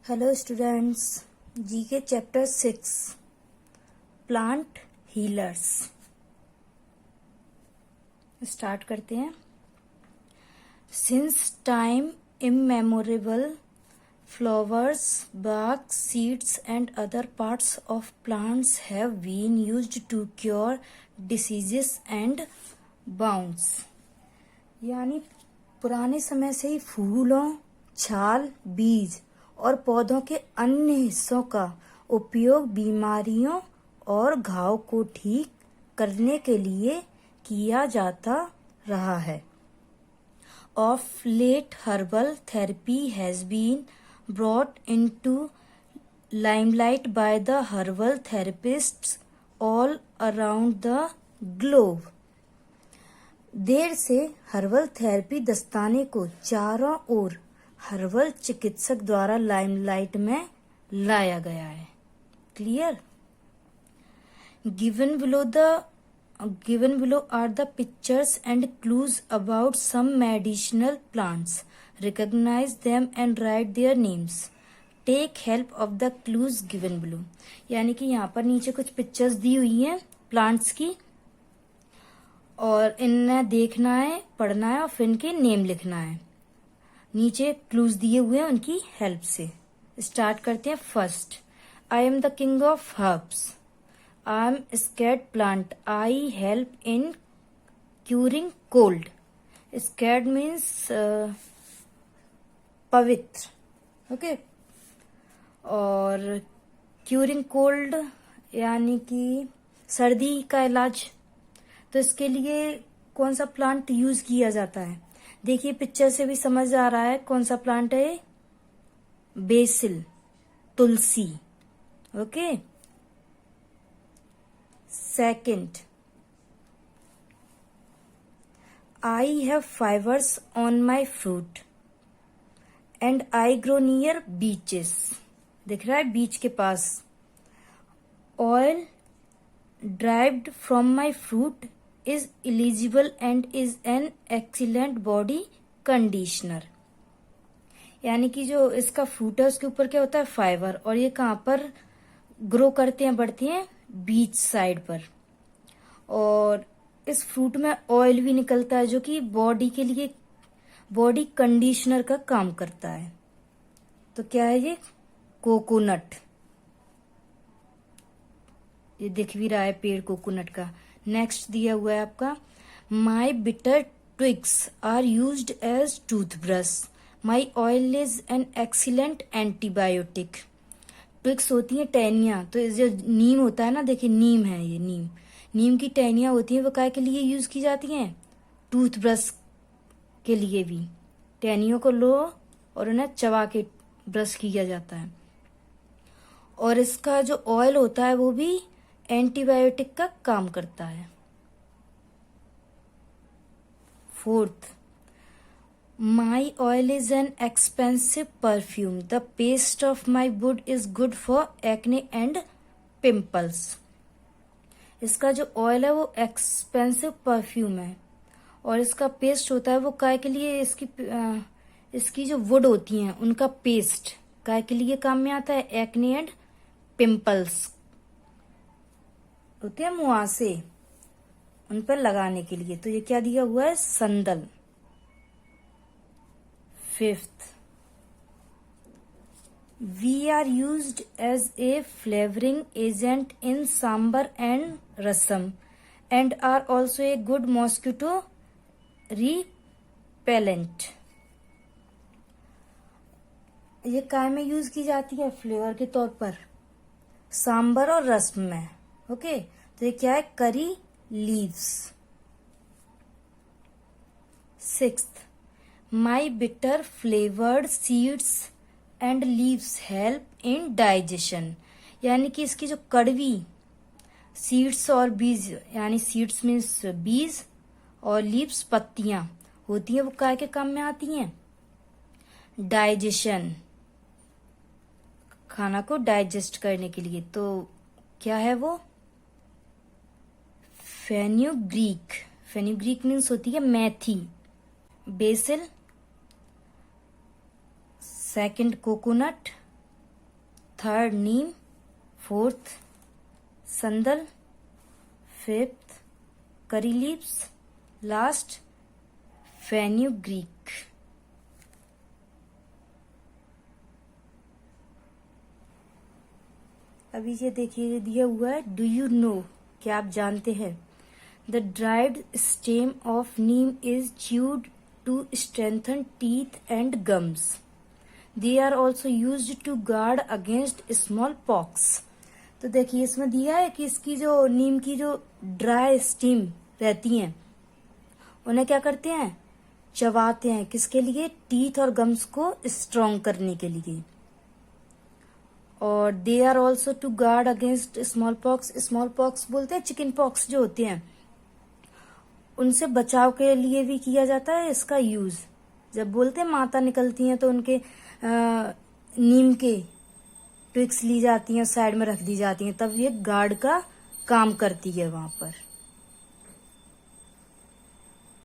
Hello students, GK chapter 6 plant healers start करते हैं। Since time इमेमोरेबल flowers, bark, seeds and other parts of plants have been used to cure diseases and wounds। यानी पुराने समय से ही फूलों, छाल, बीज और पौधों के अन्य हिस्सों का उपयोग बीमारियों और घाव को ठीक करने के लिए किया जाता रहा है। Of late, herbal therapy has been brought into limelight by the herbal therapists all around the globe। देर से हर्बल थेरेपी दस्ताने को चारों ओर हर्बल चिकित्सक द्वारा लाइमलाइट में लाया गया है। Clear? Given below are the pictures and clues about some medicinal plants. Recognize them and write their names. Take help of the clues given below। यानी कि यहाँ पर नीचे कुछ पिक्चर्स दी हुई हैं प्लांट्स की और इन्हें देखना है, पढ़ना है और फिर इनके नेम लिखना है। नीचे क्लूज दिए हुए हैं उनकी हेल्प से। स्टार्ट करते हैं। First, I am the king of herbs. I am scared plant. I help in curing cold. Scared means पवित्र, ओके। और curing cold यानी कि सर्दी का इलाज। तो इसके लिए कौन सा प्लांट यूज किया जाता है? देखिए पिक्चर से भी समझ आ रहा है कौन सा प्लांट है। BECIL, Tulsi, okay. Second, I have fibers on my fruit and I grow near beaches। दिख रहा है बीच के पास। Oil derived from my fruit is eligible and is an excellent body conditioner। यानी कि जो इसका फ्रूट है उसके ऊपर क्या होता है? फाइबर। और ये कहाँ पर ग्रो करते हैं, बढ़ती हैं? बीच साइड पर। और इस फ्रूट में ऑयल भी निकलता है जो कि बॉडी के लिए बॉडी कंडीशनर का काम करता है। तो क्या है ये? कोकोनट। ये दिख भी रहा है पेड़ कोकोनट का। नेक्स्ट दिया हुआ है आपका, my bitter twigs are used as toothbrush. My oil is an excellent antibiotic. Twigs होती हैं टहनियाँ। तो जो नीम होता है ना, देखिए नीम है, ये नीम की टहनियाँ होती हैं, वो काय के लिए यूज की जाती हैं? टूथब्रश के लिए भी। टहनियों को लो और उन्हें चबा के ब्रश किया जाता है। और इसका जो ऑयल होता है वो भी एंटीबायोटिक का काम करता है। Fourth, My oil is an expensive perfume. The paste of my wood is good for acne and pimples। इसका जो ऑयल है वो एक्सपेंसिव परफ्यूम है और इसका पेस्ट होता है वो काय के लिए? इसकी जो वुड होती हैं उनका पेस्ट काय के लिए काम में आता है? एक्ने एंड पिंपल्स होते हैं मुहासे, उन पर लगाने के लिए। तो ये क्या दिया हुआ है? संदल। Fifth, we are used as a flavoring agent in sambar and rasam and are also a good mosquito repellent। ये काय में यूज की जाती है? फ्लेवर के तौर पर सांबर और रसम में, ओके। तो ये क्या है? Curry leaves. Sixth, My bitter flavored seeds and leaves help in digestion। यानी कि इसकी जो कड़वी सीड्स और बीज, यानी सीड्स मीन्स बीज और लीव्स पत्तियां होती हैं, वो काय के काम में आती हैं? डाइजेशन, खाना को डाइजेस्ट करने के लिए। तो क्या है वो? फेन्यूग्रीक। फेन्यूग्रीक मीन्स होती है मेथी। Basil, second coconut, third neem, fourth sandal, fifth curry leaves, last fenugreek. अभी ये देखिए दिया हुआ है, डू यू नो, क्या आप जानते हैं, the dried stem of neem is chewed to strengthen teeth and gums. They are also use to guard against smallpox. तो देखिए इसमें दिया है कि इसकी जो नीम की जो ड्राई स्टीम रहती हैं उन्हें क्या करते हैं, चबाते हैं, किसके लिए, टीथ और गम्स को स्ट्रॉन्ग करने के लिए। और they are also to guard against smallpox. Smallpox बोलते हैं चिकन पॉक्स जो होते हैं, उनसे बचाव के लिए भी किया जाता है इसका यूज। जब बोलते हैं माता निकलती हैं तो उनके नीम के ट्विक्स ली जाती हैं, साइड में रख दी जाती हैं, तब ये गार्ड का काम करती है वहां पर।